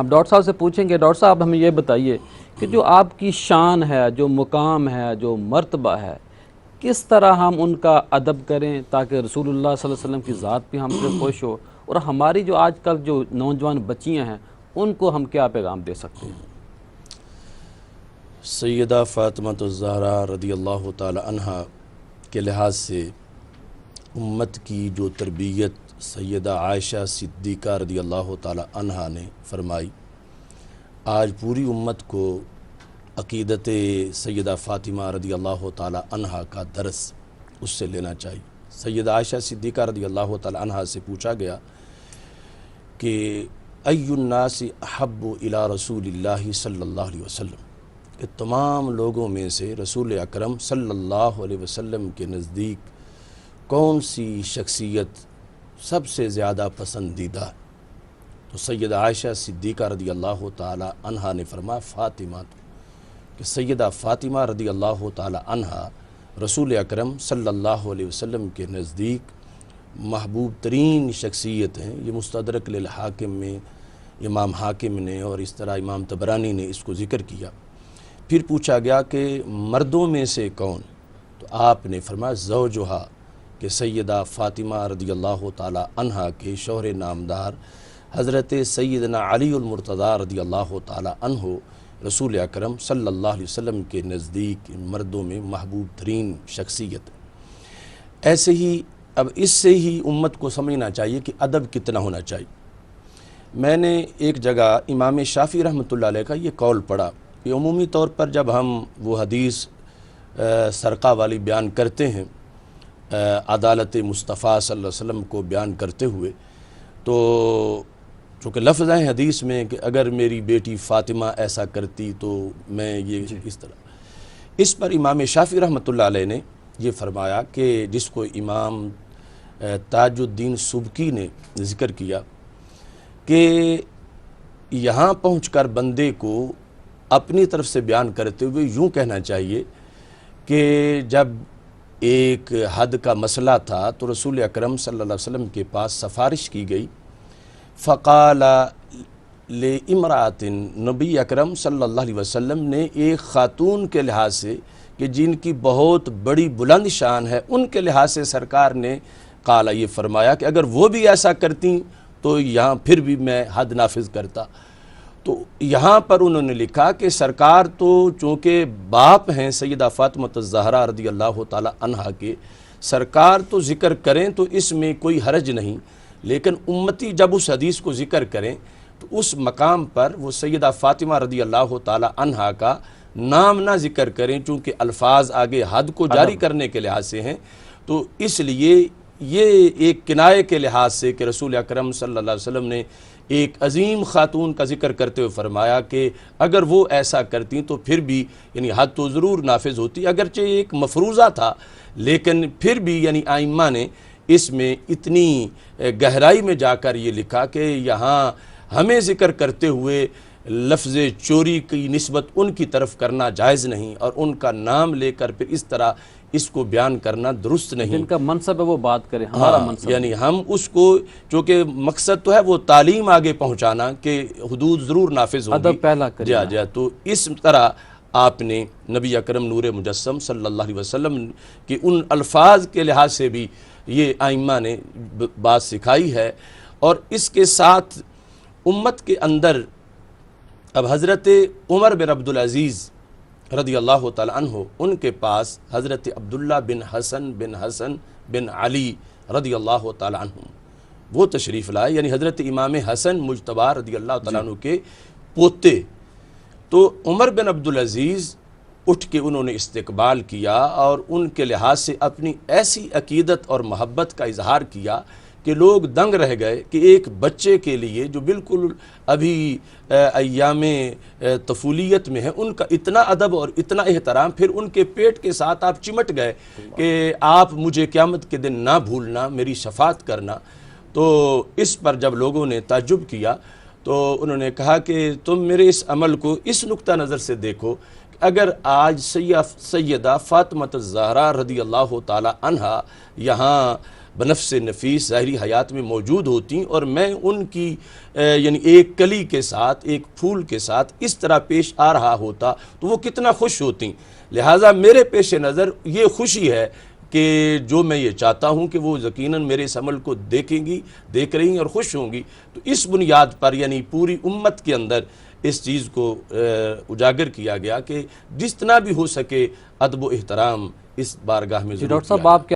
اب ڈاکٹر صاحب سے پوچھیں گے، ڈاکٹر صاحب ہمیں یہ بتائیے کہ جو آپ کی شان ہے، جو مقام ہے، جو مرتبہ ہے، کس طرح ہم ان کا ادب کریں تاکہ رسول اللہ صلی اللہ علیہ وسلم کی ذات بھی ہم سے خوش ہو، اور ہماری جو آج کل جو نوجوان بچیاں ہیں ان کو ہم کیا پیغام دے سکتے ہیں؟ سیدہ فاطمہ الزہرا رضی اللہ تعالی عنہا کے لحاظ سے امت کی جو تربیت سیدہ عائشہ صدیقہ رضی اللہ تعالی عنہا نے فرمائی، آج پوری امت کو عقیدت سیدہ فاطمہ رضی اللہ تعالی عنہا کا درس اس سے لینا چاہیے۔ سیدہ عائشہ صدیقہ رضی اللہ تعالی عنہا سے پوچھا گیا کہ ای الناس احب الی رسول اللہ صلی اللہ علیہ وسلم، کہ تمام لوگوں میں سے رسول اکرم صلی اللہ علیہ وسلم کے نزدیک کون سی شخصیت سب سے زیادہ پسندیدہ ہے؟ تو سیدہ عائشہ صدیقہ رضی اللہ تعالی عنہا نے فرمایا فاطمہ، کہ سیدہ فاطمہ رضی اللہ تعالی عنہا رسول اکرم صلی اللہ علیہ وسلم کے نزدیک محبوب ترین شخصیت ہیں۔ یہ مستدرک للحاکم میں امام حاکم نے اور اس طرح امام طبرانی نے اس کو ذکر کیا۔ پھر پوچھا گیا کہ مردوں میں سے کون؟ تو آپ نے فرمایا زوجہا، کہ سیدہ فاطمہ رضی اللہ تعالی عنہا کے شوہر نامدار حضرت سیدنا علی المرتضیٰ رضی اللہ تعالی عنہ رسول اکرم صلی اللہ علیہ وسلم کے نزدیک مردوں میں محبوب ترین شخصیت۔ ایسے ہی اب اس سے ہی امت کو سمجھنا چاہیے کہ ادب کتنا ہونا چاہیے۔ میں نے ایک جگہ امام شافعی رحمۃ اللہ علیہ کا یہ قول پڑھا کہ عمومی طور پر جب ہم وہ حدیث سرقہ والی بیان کرتے ہیں، عدالت مصطفیٰ صلی اللہ علیہ وسلم کو بیان کرتے ہوئے، تو چونکہ لفظ ہیں حدیث میں کہ اگر میری بیٹی فاطمہ ایسا کرتی تو میں یہ اس طرح، اس پر امام شافعی رحمۃ اللہ علیہ نے یہ فرمایا کہ جس کو امام تاج الدین سبکی نے ذکر کیا کہ یہاں پہنچ کر بندے کو اپنی طرف سے بیان کرتے ہوئے یوں کہنا چاہیے کہ جب ایک حد کا مسئلہ تھا تو رسول اکرم صلی اللہ علیہ وسلم کے پاس سفارش کی گئی، فقال لامرأۃ، نبی اکرم صلی اللہ علیہ وسلم نے ایک خاتون کے لحاظ سے کہ جن کی بہت بڑی بلند شان ہے ان کے لحاظ سے سرکار نے قال یہ فرمایا کہ اگر وہ بھی ایسا کرتی تو یہاں پھر بھی میں حد نافذ کرتا۔ تو یہاں پر انہوں نے لکھا کہ سرکار تو چونکہ باپ ہیں سیدہ فاطمہ الزہرا رضی اللہ تعالی عنہا کے، سرکار تو ذکر کریں تو اس میں کوئی حرج نہیں، لیکن امتی جب اس حدیث کو ذکر کریں تو اس مقام پر وہ سیدہ فاطمہ رضی اللہ تعالی عنہا کا نام نہ ذکر کریں، چونکہ الفاظ آگے حد کو جاری کرنے کے لحاظ سے ہیں، تو اس لیے یہ ایک کنایے کے لحاظ سے کہ رسول اکرم صلی اللہ علیہ وسلم نے ایک عظیم خاتون کا ذکر کرتے ہوئے فرمایا کہ اگر وہ ایسا کرتی تو پھر بھی یعنی حد تو ضرور نافذ ہوتی، اگرچہ ایک مفروضہ تھا لیکن پھر بھی یعنی ائمہ نے اس میں اتنی گہرائی میں جا کر یہ لکھا کہ یہاں ہمیں ذکر کرتے ہوئے لفظ چوری کی نسبت ان کی طرف کرنا جائز نہیں، اور ان کا نام لے کر پھر اس طرح اس کو بیان کرنا درست نہیں۔ جن کا منصب ہے وہ بات کریں، ہمارا منصب یعنی ہم اس کو، چونکہ مقصد تو ہے وہ تعلیم آگے پہنچانا کہ حدود ضرور نافذ ہوگی، ادب پہلا کریں۔ جا تو اس طرح آپ نے نبی اکرم نور مجسم صلی اللہ علیہ وسلم کے ان الفاظ کے لحاظ سے بھی یہ ائمہ نے بات سکھائی ہے۔ اور اس کے ساتھ امت کے اندر اب حضرت عمر بن عبدالعزیز رضی اللہ تعالی عنہ، ان کے پاس حضرت عبداللہ بن حسن بن علی رضی اللہ تعالی عنہ وہ تشریف لائے، یعنی حضرت امام حسن مجتبی رضی اللہ تعالیٰ عنہ کے پوتے۔ تو عمر بن عبدالعزیز اٹھ کے انہوں نے استقبال کیا اور ان کے لحاظ سے اپنی ایسی عقیدت اور محبت کا اظہار کیا کہ لوگ دنگ رہ گئے کہ ایک بچے کے لیے جو بالکل ابھی ایام طفولیت میں ہے ان کا اتنا ادب اور اتنا احترام، پھر ان کے پیٹ کے ساتھ آپ چمٹ گئے کہ آپ مجھے قیامت کے دن نہ بھولنا، میری شفاعت کرنا۔ تو اس پر جب لوگوں نے تعجب کیا تو انہوں نے کہا کہ تم میرے اس عمل کو اس نقطہ نظر سے دیکھو کہ اگر آج سیدہ فاطمہ الزہرا رضی اللہ تعالی عنہا یہاں بنفس نفیس ظاہری حیات میں موجود ہوتی اور میں ان کی یعنی ایک کلی کے ساتھ ایک پھول کے ساتھ اس طرح پیش آ رہا ہوتا تو وہ کتنا خوش ہوتی. لہٰذا میرے پیش نظر یہ خوشی ہے کہ جو میں یہ چاہتا ہوں کہ وہ یقیناً میرے اس عمل کو دیکھیں گی، دیکھ رہی ہیں اور خوش ہوں گی. تو اس بنیاد پر یعنی پوری امت کے اندر اس چیز کو اجاگر کیا گیا کہ جس طرح بھی ہو سکے ادب و احترام اس بارگاہ میں ضرور ڈاکٹر صاحب کیا آپ